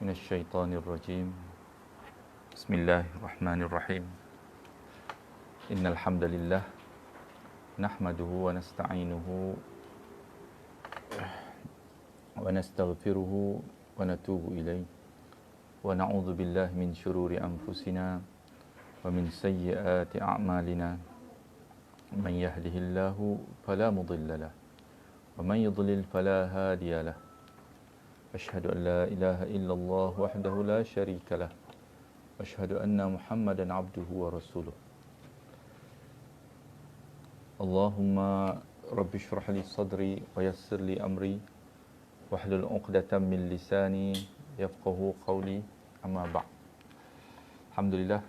من الشيطان الرجيم. بسم الله الرحمن الرحيم. إن الحمد لله نحمده ونستعينه ونستغفره ونتوب إليه ونعوذ بالله من شرور أنفسنا ومن سيئات أعمالنا. من يهده الله فلا مضل له ومن يضلل فلا هادي له. أشهد أن لا إله إلا الله وحده لا شريك له وأشهد أن محمدا عبده ورسوله. اللهم رب اشرح لي صدري ويسر لي أمري واحلل عقدة من لساني يفقه قولي. أما بعد. Alhamdulillah,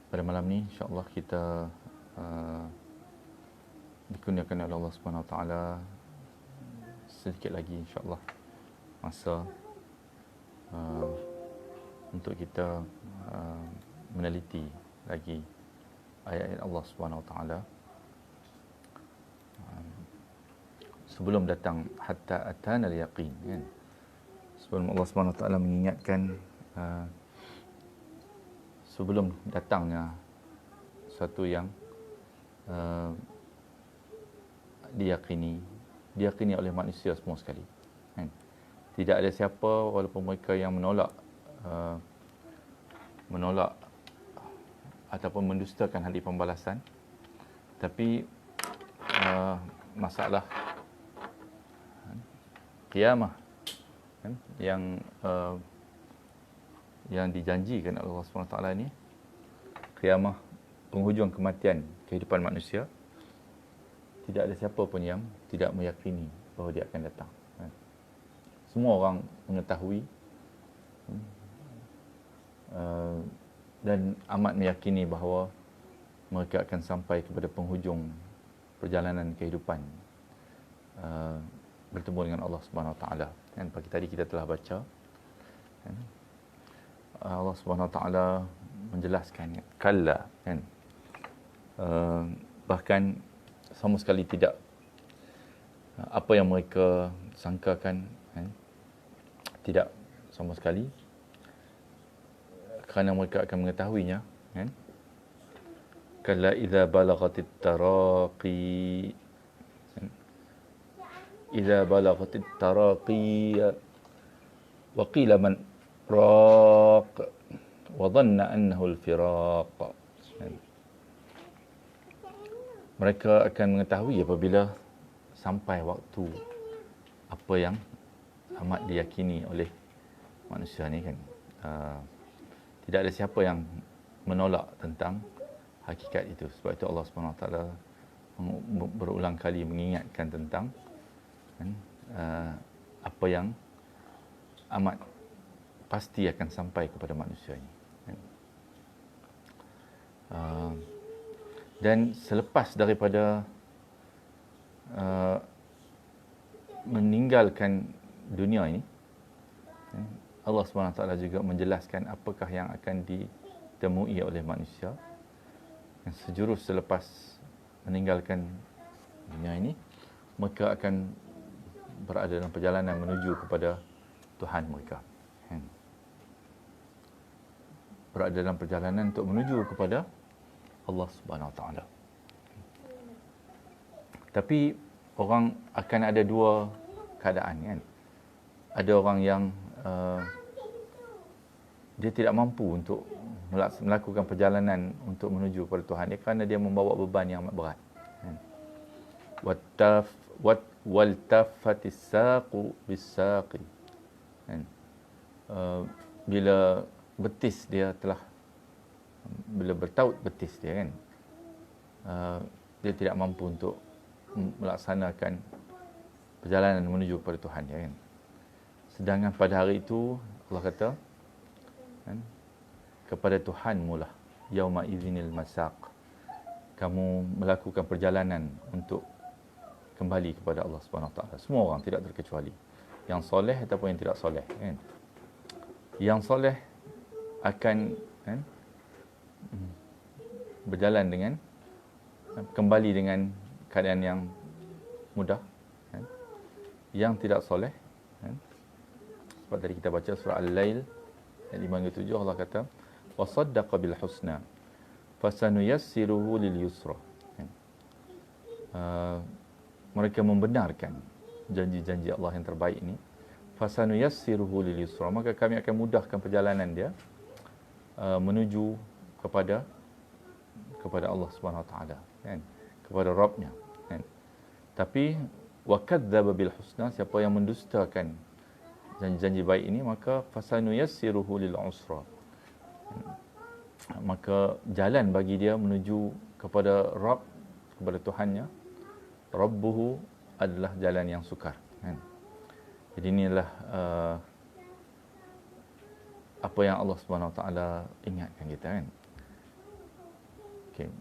pada malam ni insya-Allah kita dikurniakan oleh Allah Subhanahu Wa Taala sedikit lagi insya-Allah masa untuk kita meneliti lagi ayat-ayat Allah Subhanahu Wa Taala sebelum datang hatta atana al-yaqin, kan? Sebelum Allah Subhanahu Wa Taala mengingatkan sebelum datangnya satu yang diyakini oleh manusia semua sekali, kan? Tidak ada siapa walaupun mereka yang menolak ataupun mendustakan hari pembalasan, tapi masalah qiyamah, kan, yang dijanjikan oleh Allah SWT ni, qiyamah, penghujung kematian kehidupan manusia, tidak ada siapa pun yang tidak meyakini bahawa dia akan datang. Semua orang mengetahui dan amat meyakini bahawa mereka akan sampai kepada penghujung perjalanan kehidupan, bertemu dengan Allah Subhanahu Wa Taala. Dan pagi tadi kita telah baca, kan, Allah Subhanahu Wa Taala menjelaskan, kalla, kan, bahkan sama sekali tidak apa yang mereka sangkakan, kan, tidak sama sekali, kerana mereka akan mengetahuinya, kan. Kalla idza balagatit taraqi, kan? Idza balagatit taraqi wa qila man raq wa dhanna annahu al-firaq. Mereka akan mengetahui apabila sampai waktu apa yang amat diyakini oleh manusia ni, kan. Tidak ada siapa yang menolak tentang hakikat itu. Sebab itu Allah SWT berulang kali mengingatkan tentang, kan, apa yang amat pasti akan sampai kepada manusia ini, kan. Dan selepas daripada meninggalkan dunia ini, Allah SWT juga menjelaskan apakah yang akan ditemui oleh manusia yang sejurus selepas meninggalkan dunia ini. Mereka akan berada dalam perjalanan menuju kepada Tuhan mereka, berada dalam perjalanan untuk menuju kepada Allah Subhanahu Wa Taala. Tapi orang akan ada dua keadaan, kan. Ada orang yang dia tidak mampu untuk melakukan perjalanan untuk menuju kepada Tuhan dia kerana dia membawa beban yang amat berat, kan. Waltafatis saqu bis-saqi, kan. Bila betis dia telah, bila bertaut betis dia, kan, dia tidak mampu untuk melaksanakan perjalanan menuju kepada Tuhan dia, kan. Sedangkan pada hari itu Allah kata, kan, kepada Tuhanmu lah yauma idzinil masaq, kamu melakukan perjalanan untuk kembali kepada Allah Subhanahu Wa Taala. Semua orang tidak terkecuali, yang soleh ataupun yang tidak soleh, kan. Yang soleh akan, kan, berjalan dengan, kembali dengan keadaan yang mudah, kan. Yang tidak soleh, kan, sebab tadi kita baca surah Al-Lail ayat 5-7, Allah kata wa saddaqa bil husna fasanuyassiruhu lil yusra. Mereka membenarkan janji-janji Allah yang terbaik ini, fasanuyassiruhu lil yusra, maka kami akan mudahkan perjalanan dia menuju kepada Allah Subhanahu Wa Taala, kan, kepada Rabbnya, kan. Tapi wa kadzdzaba bil husna, siapa yang mendustakan janji-janji baik ini, maka fasanuyassiruhu lil usra, maka jalan bagi dia menuju kepada Rabb, kepada Tuhannya, Rabbuhu adalah jalan yang sukar, kan. Jadi inilah apa yang Allah Subhanahu Wa Taala ingatkan kita, kan. Okey.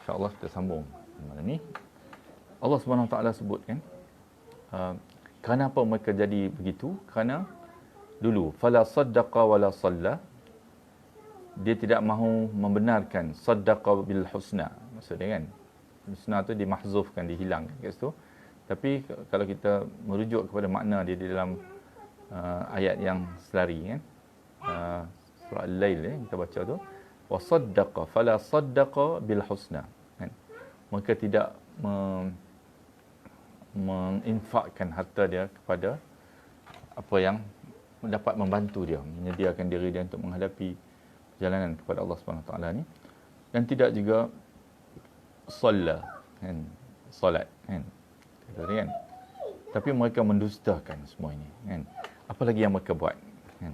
Insya-Allah kita sambung malam ni. Allah Subhanahu Wa Taala sebut, kan, kenapa mereka jadi begitu? Kerana dulu fala saddaqa wala salla, dia tidak mahu membenarkan saddaqa bil husna, maksudnya, kan, husna tu dimahzufkan, dihilangkan kat situ. Tapi kalau kita merujuk kepada makna dia di dalam ayat yang selari, kan, surah Al-Lail kita baca tu, wa saddaqa fala saddaqa bil husna, kan. Mereka tidak menginfakkan harta dia kepada apa yang dapat membantu dia, menyediakan diri dia untuk menghadapi perjalanan kepada Allah Subhanahu Wa Taala ni, dan tidak juga solat, kan, solat, kan, kan. Tapi mereka mendustakan semua ini, kan. Apa lagi yang mereka buat, kan?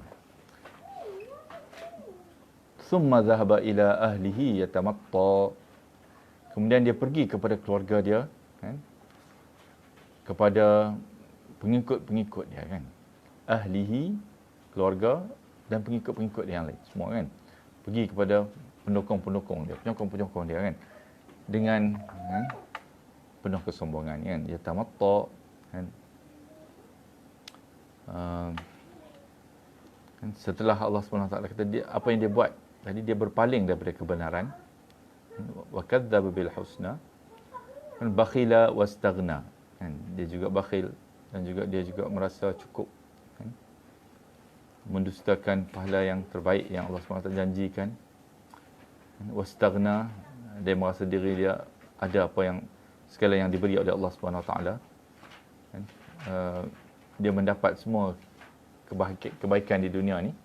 Summa zahaba ila ahlihi yatamatta, kemudian dia pergi kepada keluarga dia, kan, kepada pengikut-pengikut dia, kan. Ahlihi, keluarga, dan pengikut-pengikut dia yang lain semua, kan. Pergi kepada pendukung-pendukung dia, penyokong-penyokong dia, kan, dengan, kan, penuh kesombongan, kan. Yatamatta, kan. Setelah Allah SWT kata dia, apa yang dia buat tadi, dia berpaling daripada kebenaran, wa kadzdzaba bil husna, kan, bakhila wastaghna, kan, dia juga bakhil dan juga dia juga merasa cukup, kan, mendustakan pahala yang terbaik yang Allah SWT janjikan, kan, wastaghna, dia merasa diri dia ada apa yang segala yang diberi oleh Allah SWT, kan, dia mendapat semua kebaikan di dunia ni.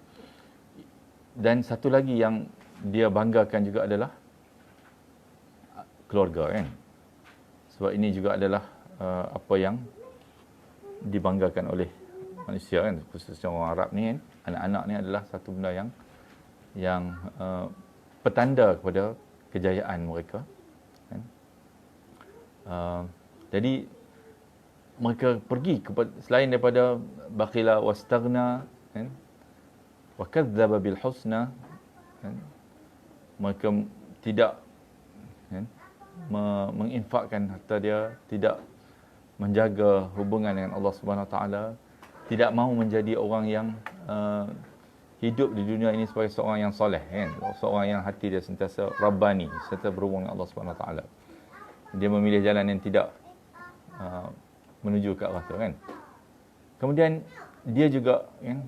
Dan satu lagi yang dia banggakan juga adalah keluarga, kan. Sebab ini juga adalah apa yang dibanggakan oleh manusia, kan, khususnya orang Arab ni, kan. Anak-anak ni adalah satu benda yang petanda kepada kejayaan mereka, kan. Jadi mereka pergi kepada, selain daripada bakhila wastaghna, kan, wa kadzdzaba bil husna, kan, mereka tidak, kan, menginfakkan harta dia, tidak menjaga hubungan dengan Allah Subhanahu Wa Taala, tidak mahu menjadi orang yang hidup di dunia ini sebagai seorang yang soleh, kan, seorang yang hati dia sentiasa rabbani, sentiasa berhubung dengan Allah Subhanahu Wa Taala. Dia memilih jalan yang tidak menuju ke arah tu, kan. Kemudian dia juga, kan,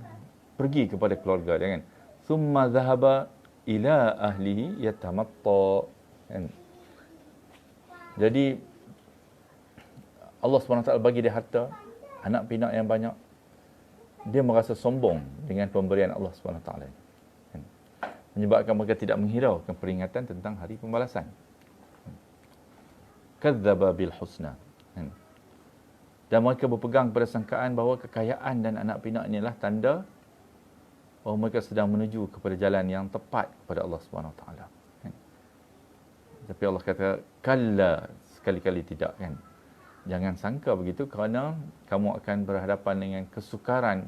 pergi kepada keluarga dia, kan. Summa zahaba ila ahlihi yatamatta, kan. Jadi Allah SWT bagi dia harta, anak pinak yang banyak, dia merasa sombong dengan pemberian Allah SWT, kan. Menyebabkan mereka tidak menghiraukan peringatan tentang hari pembalasan. Kadzdzaba bil husna, kan. Dan mereka berpegang pada sangkaan bahawa kekayaan dan anak pinak inilah tanda bahawa mereka sedang menuju kepada jalan yang tepat kepada Allah Subhanahu Wa Taala, kan. Tapi Allah kata, kalla, sekali-kali tidak, kan. Jangan sangka begitu, kerana kamu akan berhadapan dengan kesukaran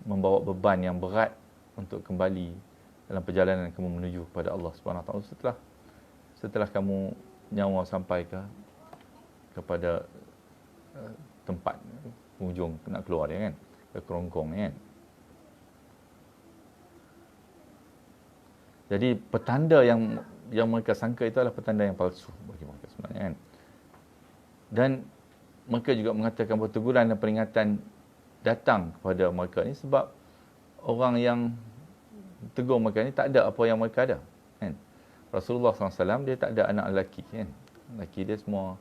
membawa beban yang berat untuk kembali dalam perjalanan kamu menuju kepada Allah Subhanahu Wa Taala setelah kamu nyawa sampai kepada tempat hujung nak keluar dia, kan, ke kerongkong, kan. Jadi petanda yang mereka sangka itu adalah petanda yang palsu bagi mereka sebenarnya, kan. Dan mereka juga mengatakan bahawa teguran dan peringatan datang kepada mereka ni sebab orang yang tegur mereka ni tak ada apa yang mereka ada, kan. Rasulullah SAW dia tak ada anak lelaki, kan. Lelaki dia semua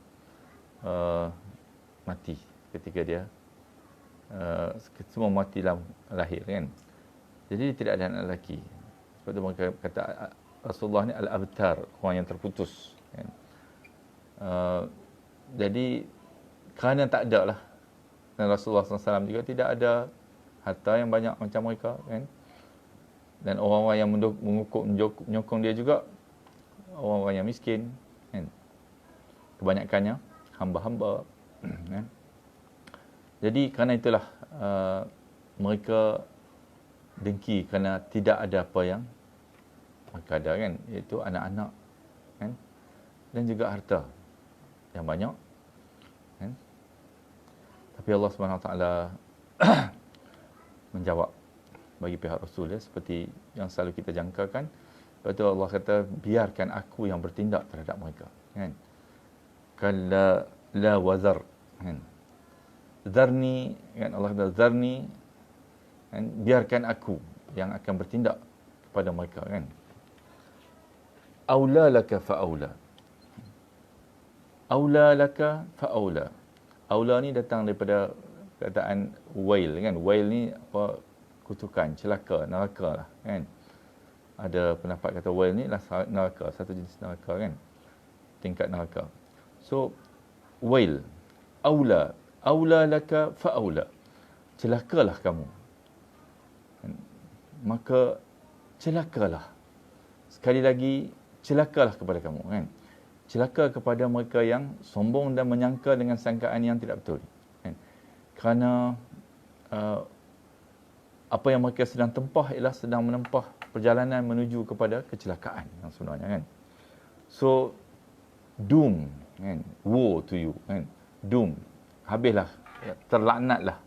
mati ketika dia semua mati dalam lahir, kan. Jadi dia tidak ada anak lelaki. Sebab tu mereka kata Rasulullah ni al-abtar, orang yang terputus, kan. Jadi kerana tak ada lah, dan Rasulullah SAW juga tidak ada harta yang banyak macam mereka, kan. Dan orang-orang yang menyokong dia juga orang-orang yang miskin, kan. Kebanyakannya hamba-hamba, kan. Jadi kerana itulah mereka dengki kerana tidak ada apa yang mereka ada, kan, iaitu anak-anak, kan, dan juga harta yang banyak, kan. Tapi Allah SWT menjawab bagi pihak Rasul, ya, seperti yang selalu kita jangkakan. Lepas tu Allah kata, biarkan aku yang bertindak terhadap mereka, kan. Kalla la wazar, kan. Zarni, kan, Allah kata zarni, kan, biarkan aku yang akan bertindak kepada mereka, kan. Aula laka fa aula. Aula laka fa aula. Aula ni datang daripada kataan wail, kan. Wail ni apa, kutukan, celaka, neraka lah, kan. Ada pendapat kata wail ni lah neraka, satu jenis neraka, kan, tingkat neraka. So wail, aula, aula laka fa aula. Celakalah kamu, kan? Maka celakalah. Sekali lagi, celakalah kepada kamu, kan. Celaka kepada mereka yang sombong dan menyangka dengan sangkaan yang tidak betul, kan. Kerana apa yang mereka sedang tempah ialah sedang menempah perjalanan menuju kepada kecelakaan yang sebenarnya, kan. So doom, kan, woe to you, kan, doom, habislah, terlaknatlah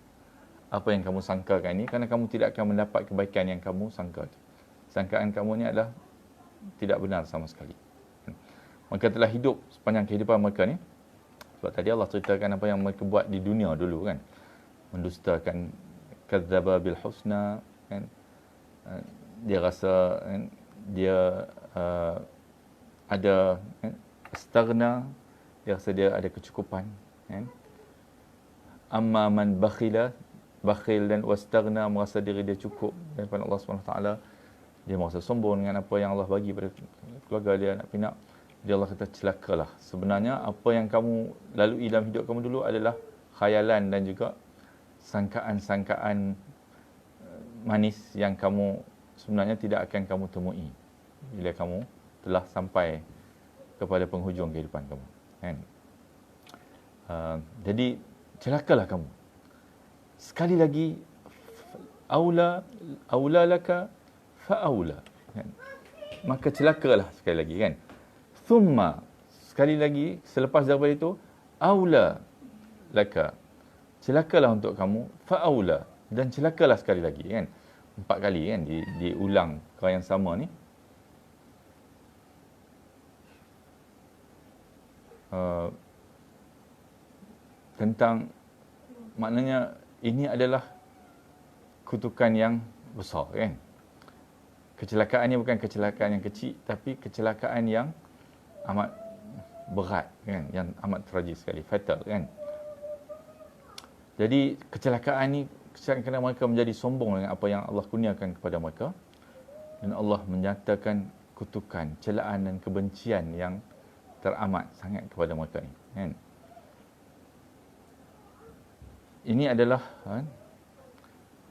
apa yang kamu sangkakan ini, kerana kamu tidak akan mendapat kebaikan yang kamu sangka. Sangkaan kamu ni adalah tidak benar sama sekali. Mereka telah hidup sepanjang kehidupan mereka ni. Sebab tadi Allah ceritakan apa yang mereka buat di dunia dulu, kan. Mendustakan, kadzdzaba bil husna, kan. Dia rasa, kan, dia ada, kan, istaghna, dia rasa dia ada kecukupan, kan. Amma man bakhila, bakhil dan wastaghna, merasa diri dia cukup daripada Allah SWT. Dia merasa sombong dengan apa yang Allah bagi pada keluarga dia, anak pinak. Dia, Allah kata, celakalah. Sebenarnya apa yang kamu lalui dalam hidup kamu dulu adalah khayalan dan juga sangkaan-sangkaan manis yang kamu sebenarnya tidak akan kamu temui bila kamu telah sampai kepada penghujung kehidupan kamu, kan. Jadi celakalah kamu. Sekali lagi, aula laka fa aula, kan. Maka celakalah sekali lagi, kan. Thumma, sekali lagi selepas daripada itu, aula laka, celakalah untuk kamu, fa aula, dan celakalah sekali lagi, kan. 4 kali, kan, diulang perkara yang sama ni. Tentang, maknanya ini adalah kutukan yang besar, kan. Kecelakaan ni bukan kecelakaan yang kecil, tapi kecelakaan yang amat berat, kan, yang amat tragis sekali, fatal, kan. Jadi kecelakaan ni kerana mereka menjadi sombong dengan apa yang Allah kurniakan kepada mereka, dan Allah menyatakan kutukan, celaan dan kebencian yang teramat sangat kepada mereka ni, kan. Ini adalah, kan,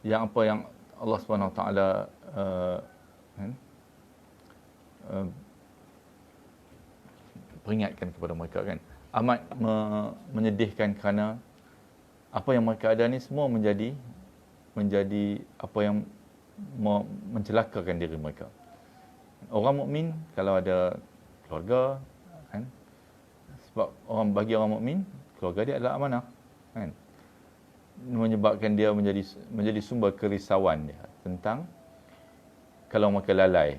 yang apa yang Allah SWT kan, peringatkan kepada mereka, kan. Amat menyedihkan kerana apa yang mereka ada ni semua menjadi apa yang mencelakakan diri mereka. Orang mukmin kalau ada keluarga, kan, sebab bagi orang mukmin keluarga dia adalah amanah, kan, menyebabkan dia menjadi sumber kerisauan dia tentang kalau mereka lalai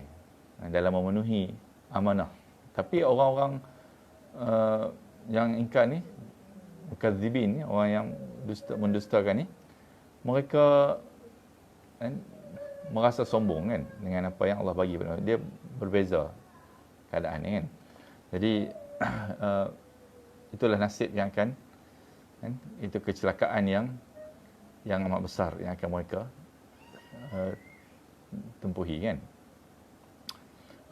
dalam memenuhi amanah. Tapi orang-orang yang ingkar ni, mukadzibin ni, orang yang mendustakan ni, mereka kan, merasa sombong kan dengan apa yang Allah bagi pada mereka. Dia berbeza keadaan ni kan. Jadi itulah nasib yang akan kan, itu kecelakaan yang amat besar yang akan mereka tempuhi kan.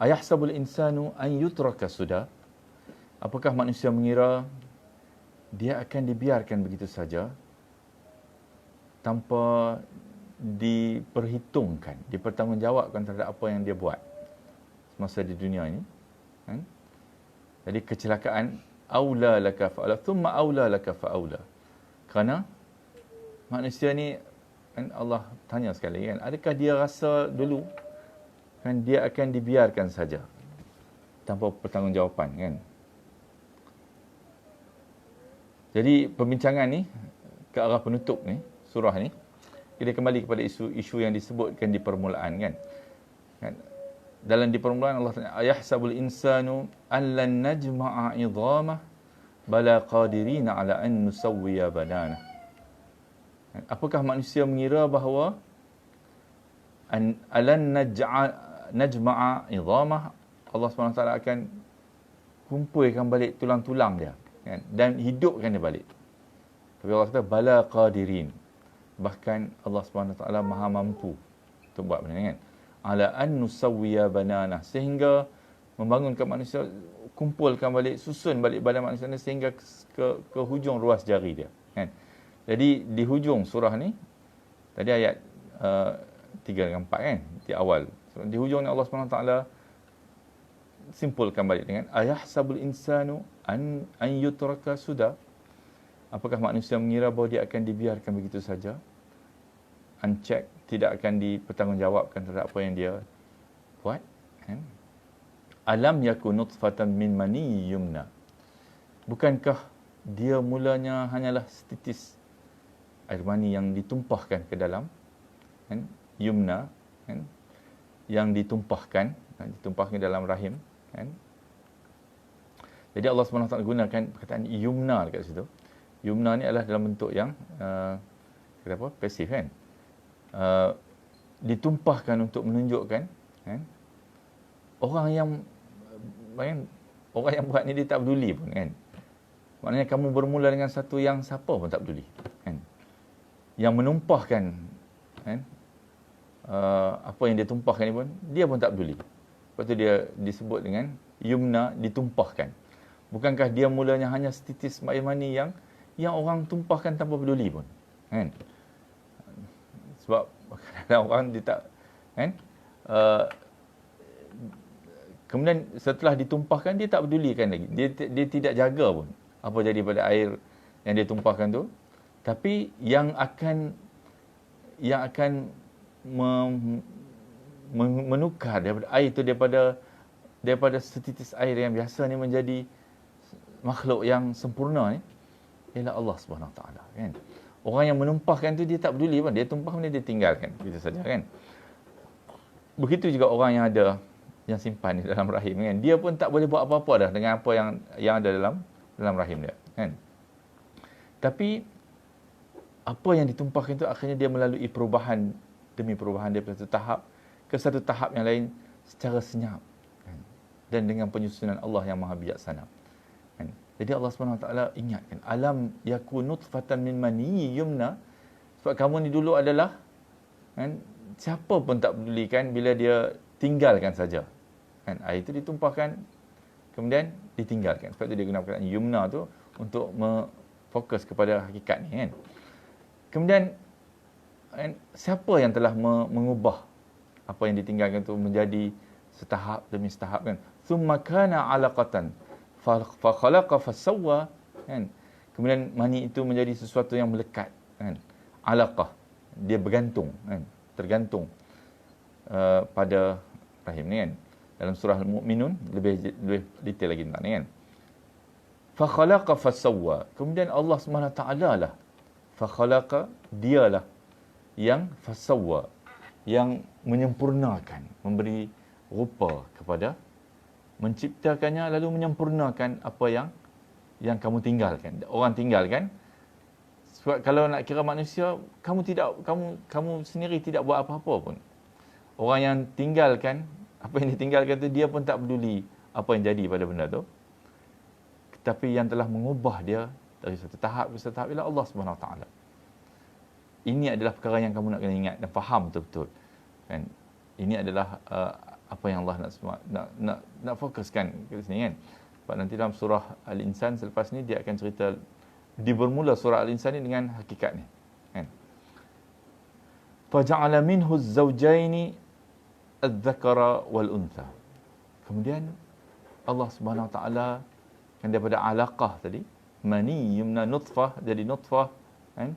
Ayahsabul insanu an yutraka sudah. Apakah manusia mengira dia akan dibiarkan begitu saja tanpa diperhitungkan, dipertanggungjawabkan terhadap apa yang dia buat semasa di dunia ini kan? Jadi kecelakaan aula laka fa'aula thumma aula laka fa'aula. Kerana manusia ni kan Allah tanya sekali kan, adakah dia rasa dulu kan dia akan dibiarkan saja tanpa pertanggungjawaban kan? Jadi perbincangan ni ke arah penutup ni surah ni, kita kembali kepada isu yang disebutkan di permulaan kan. Dalam di permulaan Allah tanya, ayahsabul insanu an lan najma'a 'idhamah bala qadirina 'ala an nusawwiya banana. Apakah manusia mengira bahawa alan najma'a 'idhamah, Allah SWT akan kumpulkan balik tulang-tulang dia kan, dan hidupkan dia balik. Tapi Allah kata bala qadirin, bahkan Allah SWT maha mampu untuk buat benda ni kan. Ala an nusawwiya banana, sehingga membangunkan manusia, kumpulkan balik, susun balik badan manusia ni sehingga ke hujung ruas jari dia kan. Jadi di hujung surah ni tadi ayat 3 dan 4 kan, di awal di hujung ni Allah SWT simpulkan balik dengan ayahsabul insanu an yutraka sudah. Apakah manusia mengira bahawa dia akan dibiarkan begitu saja, uncheck, tidak akan dipertanggungjawabkan terhadap apa yang dia buat kan? Alam yakun nutfatan min mani yumna, bukankah dia mulanya hanyalah setitis air mani yang ditumpahkan ke dalam kan? Yumna kan? Yang ditumpahkan dalam rahim kan? Jadi Allah SWT gunakan perkataan yumna dekat situ. Yumna ni adalah dalam bentuk yang kata apa? Pasif kan? Ditumpahkan untuk menunjukkan kan? Orang yang buat ni dia tak peduli pun kan? Maknanya kamu bermula dengan satu yang siapa pun tak peduli kan? Yang menumpahkan kan? Apa yang dia tumpahkan ni pun dia pun tak peduli. Lepas tu dia disebut dengan yumna, ditumpahkan. Bukankah dia mulanya hanya setitis air mani yang orang tumpahkan tanpa peduli pun kan? Sebab kadang-kadang orang dia tak kan, kemudian setelah ditumpahkan dia tak pedulikan lagi, dia tidak jaga pun apa jadi pada air yang dia tumpahkan tu. Tapi yang akan menukar daripada air itu, daripada setitis air yang biasa ni menjadi makhluk yang sempurna ni, ialah Allah Subhanahu Wa Taala kan. Orang yang menumpahkan tu dia tak peduli pun, dia tumpah pun dia tinggalkan begitu saja kan. Begitu juga orang yang ada yang simpan di dalam rahim kan, dia pun tak boleh buat apa-apa dah dengan apa yang ada dalam rahim dia kan. Tapi apa yang ditumpahkan itu akhirnya dia melalui perubahan demi perubahan dia dari satu tahap ke satu tahap yang lain secara senyap kan? Dan dengan penyusunan Allah yang maha bijaksana kan? Jadi Allah SWT ingatkan, alam yakun nutfatan min mani yumna, sebab kamu ni dulu adalah kan, siapa pun tak pedulikan bila dia tinggalkan saja kan, air itu ditumpahkan kemudian ditinggalkan. Sebab tu dia guna perkataan yumna tu untuk fokus kepada hakikat ni kan. Kemudian kan, siapa yang telah mengubah apa yang ditinggalkan tu menjadi setahap demi setahap kan. Thumma kana 'alaqatan fa khalaqa fa sawwa kan. Kemudian mani itu menjadi sesuatu yang melekat kan. Alaqah, dia bergantung kan, tergantung pada rahim ni kan. Dalam surah Al-Mu'minun lebih detail lagi tentang ni kan. Fa khalaqa fa sawwa, kemudian Allah SWT lah, fa khalaqa, dialah yang fa sawwa, yang menyempurnakan, memberi rupa kepada, menciptakannya lalu menyempurnakan apa yang kamu tinggalkan. Orang tinggalkan Sebab kalau nak kira manusia, kamu sendiri tidak buat apa-apa pun. Orang yang tinggalkan, apa yang ditinggalkan tu, dia pun tak peduli apa yang jadi pada benda tu. Tapi yang telah mengubah dia dari satu tahap ke satu tahap ialah Allah Subhanahu Wa Taala. Ini adalah perkara yang kamu nak kena ingat dan faham betul-betul. Kan? Ini adalah apa yang Allah nak fokuskan ke sini kan. Sebab nanti dalam surah Al-Insan selepas ni dia akan cerita, di bermula surah Al-Insan ni dengan hakikat ni. Kan? Faja'ala minhu az-zawjaini adz-dzakara wal untha. Kemudian Allah Subhanahu Wa Taala kan daripada alaqah tadi, mani yumna nutfah jadi nutfah kan,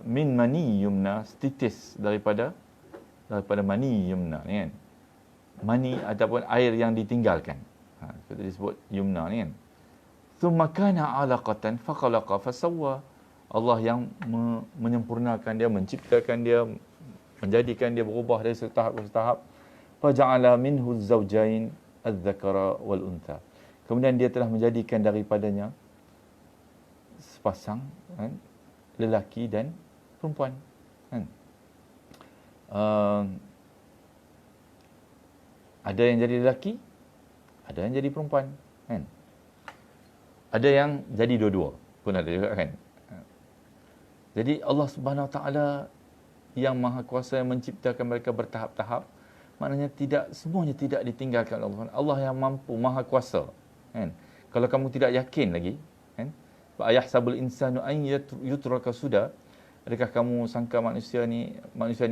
min mani yumna titis daripada mani yumna ni kan, mani ataupun air yang ditinggalkan, seperti disebut yumna ni kan. Thumma kana alaqatan fakhalaqa fasawwa. Allah yang menyempurnakan dia, menciptakan dia, menjadikan dia berubah dari satu tahap ke satu tahap. Faja'ala minhu az-zawjain adz-dzakara wal untha. Kemudian dia telah menjadikan daripadanya sepasang kan, lelaki dan perempuan kan. Ada yang jadi lelaki, ada yang jadi perempuan kan. Ada yang jadi dua-dua pun ada juga kan. Jadi Allah Subhanahu Wa Taala yang Maha Kuasa yang menciptakan mereka bertahap-tahap, maknanya semuanya tidak ditinggalkan Allah. Allah yang mampu, Maha Kuasa kan. Kalau kamu tidak yakin lagi kan, ayahsabul insanu an yutraka suda, adakah kamu sangka manusia ni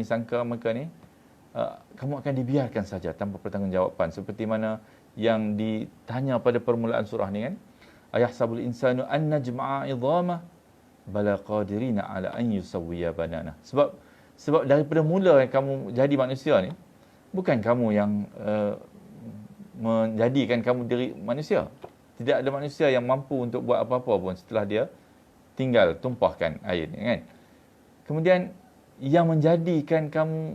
sangka maka ni kamu akan dibiarkan saja tanpa pertanggungjawaban, seperti mana yang ditanya pada permulaan surah ni kan, ayahsabul insanu an najma'a idhamah bala qadirina ala an yusawwiya banana. Sebab daripada mula kamu jadi manusia ni, bukan kamu yang menjadikan kamu diri manusia. Tidak ada manusia yang mampu untuk buat apa-apa pun setelah dia tinggal tumpahkan air ni kan. Kemudian yang menjadikan kamu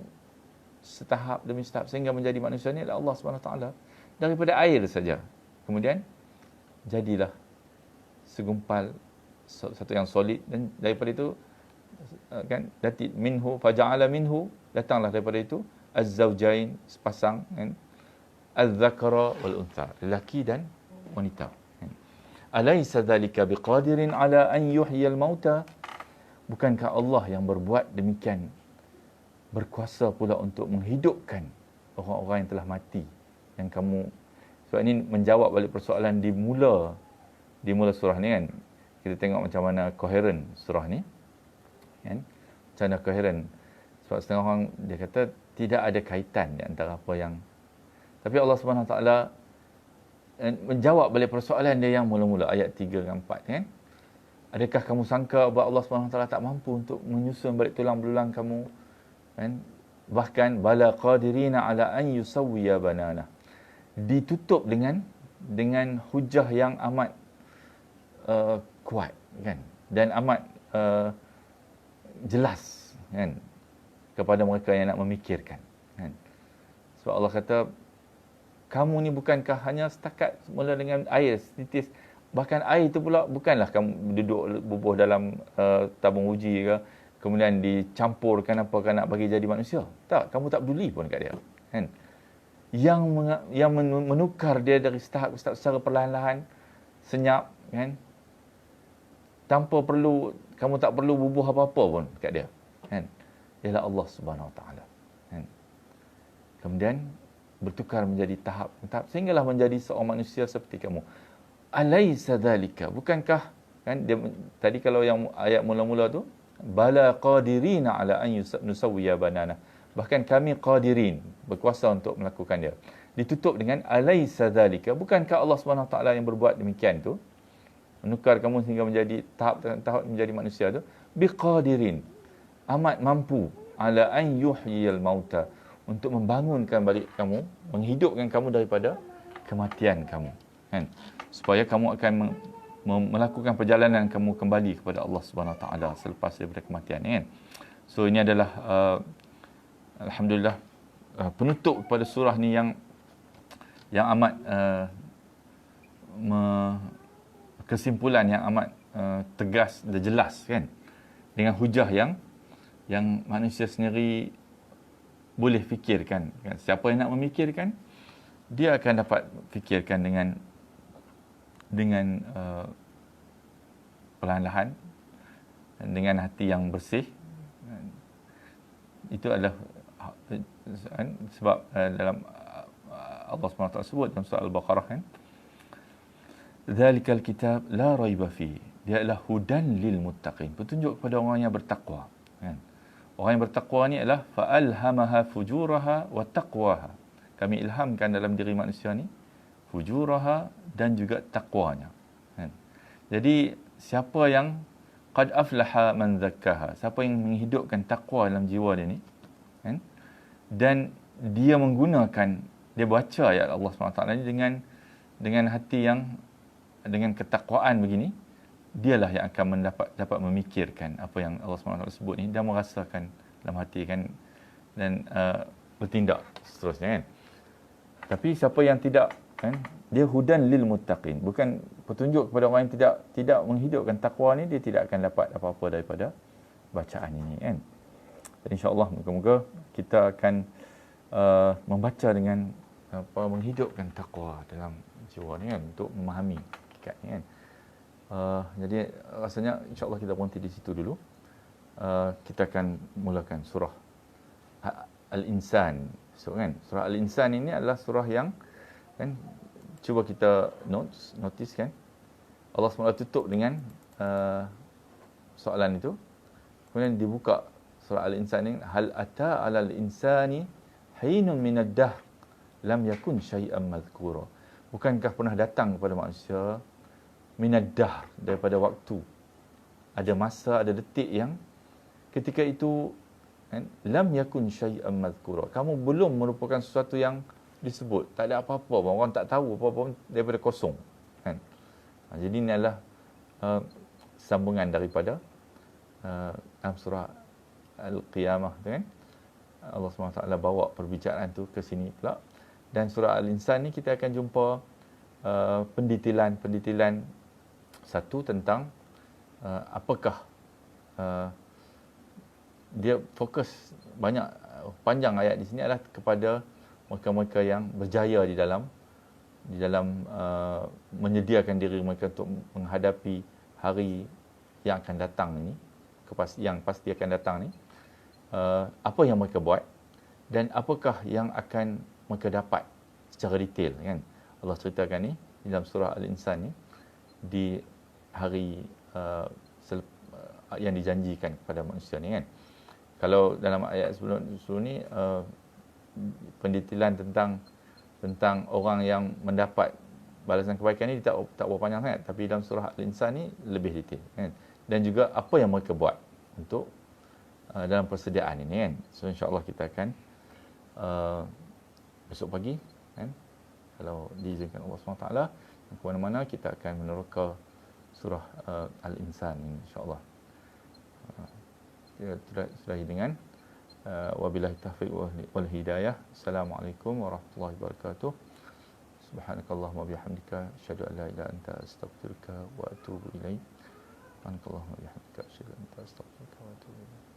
setahap demi setahap sehingga menjadi manusia ni adalah Allah SWT daripada air saja. Kemudian jadilah segumpal satu yang solid, dan daripada itu kan dati minhu faja'ala minhu, datanglah daripada itu az-zawjain, sepasang kan, az-zakara wal untha, lelaki dan wanita kan. Alaysa dzalika biqadirin ala an yuhyiyal mauta. Bukankah Allah yang berbuat demikian berkuasa pula untuk menghidupkan orang-orang yang telah mati? Yang kamu, sebab ini menjawab balik persoalan di mula surah ni kan. Kita tengok macam mana koheren surah ni kan, macam mana koheren. Sebab setengah orang dia kata tidak ada kaitan di antara apa yang, tapi Allah Subhanahu Wa Taala menjawab balik persoalan dia yang mula-mula ayat 3 dan 4 kan. Adakah kamu sangka bahawa Allah Subhanahu Wa Taala tak mampu untuk menyusun balik tulang belulang kamu kan? Bahkan bala qadirina ala an yusawwiya banana, ditutup dengan hujah yang amat kuat kan, dan amat jelas kan kepada mereka yang nak memikirkan kan. Sebab Allah kata, kamu ni bukankah hanya setakat mula dengan air setitis, bahkan air itu pula bukanlah kamu duduk bubuh dalam tabung uji ke, kemudian dicampurkan apakah nak bagi jadi manusia. Tak, kamu tak peduli pun kat dia kan. Yang menukar dia dari tahap ke tahap secara perlahan-lahan, senyap kan, tanpa perlu, kamu tak perlu bubuh apa-apa pun kat dia kan, ialah Allah Subhanahu Wa Taala kan. Kemudian bertukar menjadi tahap sehinggalah menjadi seorang manusia seperti kamu. Alaysa dzalika, bukankah kan dia tadi kalau yang ayat mula-mula tu bala qadirina ala an nusawwiya banana, bahkan kami qadirin, berkuasa untuk melakukan dia, ditutup dengan alaysa dzalika, bukankah Allah Subhanahu Wa Taala yang berbuat demikian tu, menukar kamu sehingga menjadi tahap menjadi manusia tu, biqadirin, amat mampu, ala an yuhyiyal mauta, untuk membangunkan balik kamu, menghidupkan kamu daripada kematian kamu kan, supaya kamu akan melakukan perjalanan kamu kembali kepada Allah Subhanahu Wa Taala selepas daripada kematian kan. So ini adalah alhamdulillah penutup pada surah ni yang amat kesimpulan yang amat tegas dan jelas kan, dengan hujah yang manusia sendiri boleh fikirkan kan. Siapa yang nak memikirkan, dia akan dapat fikirkan dengan perlahan-lahan, dengan hati yang bersih. Itu adalah sebab dalam Allah SWT sebut dalam surah Al-Baqarah kan, Dzalikal kitab la raiba fi. Dia adalah hudan lil muttaqin, petunjuk kepada orang yang bertakwa kan. Orang yang bertakwa ni adalah fa'alhamaha fujuraha wa taqwaha. Kami ilhamkan dalam diri manusia ni fujuraha dan juga takwanya kan. Jadi siapa yang qad aflaha man zakkaha, siapa yang menghidupkan takwa dalam jiwa dia ni kan, dan dia menggunakan, dia baca ayat Allah SWT ni dengan hati yang, dengan ketakwaan begini, dialah yang akan dapat memikirkan apa yang Allah SWT sebut ni dan merasakan dalam hati kan, dan bertindak seterusnya kan. Tapi siapa yang tidak kan, dia hudan lil muttaqin, bukan petunjuk kepada orang yang tidak menghidupkan takwa ni, dia tidak akan dapat apa-apa daripada bacaan ini kan. Dan insya-Allah moga-moga kita akan membaca dengan menghidupkan takwa dalam jiwa ni kan, untuk memahami hakikat ni kan. Jadi rasanya insya-Allah kita berhenti di situ dulu. Kita akan mulakan surah Al-Insan. So, kan? Surah Al-Insan ini adalah surah yang kan, cuba kita notice kan, Allah SWT tutup dengan soalan itu. Kemudian dibuka surah Al-Insan ini, hal ata 'alal insani hinun minad dahr lam yakun syai'an madhkura. Bukankah pernah datang kepada manusia minad dahr, daripada waktu, ada masa, ada detik yang ketika itu kan, lam yakun syai'an madhkura, kamu belum merupakan sesuatu yang disebut, tak ada apa-apa pun, orang tak tahu apa-apa daripada kosong kan. Jadi ini adalah sambungan daripada dalam surah Al-Qiyamah tu kan, Allah SWT bawa perbicaraan tu ke sini pula. Dan surah Al-Insan ni kita akan jumpa pendetilan satu tentang apakah dia fokus banyak, panjang ayat di sini adalah kepada mereka-mereka yang berjaya di dalam menyediakan diri mereka untuk menghadapi hari yang akan datang ini, yang pasti akan datang ni. Apa yang mereka buat dan apakah yang akan mereka dapat secara detail kan. Allah ceritakan ni di dalam surah Al-Insan ni, di hari yang dijanjikan kepada manusia ni kan. Kalau dalam ayat sebelum ni pendetilan tentang orang yang mendapat balasan kebaikan ni tak berapa panjang sangat, tapi dalam surah Al-Insan ni lebih detail kan. Dan juga apa yang mereka buat untuk dalam persediaan ini kan. So insya-Allah kita akan besok pagi kan, kalau diizinkan Allah SWT, ke mana-mana kita akan meneroka surah Al-Insan ini insya-Allah. Kita sudahi dengan wabillahi taufiq wal hidayah. Assalamualaikum warahmatullahi wabarakatuh. Subhanakallahumma bihamdika asyhadu an la ilaha illa anta astaghfiruka wa atubu ilaik. Subhanakallahumma bihamdika asyhadu an la ilaha illa anta astaghfiruka wa atubu ilaik.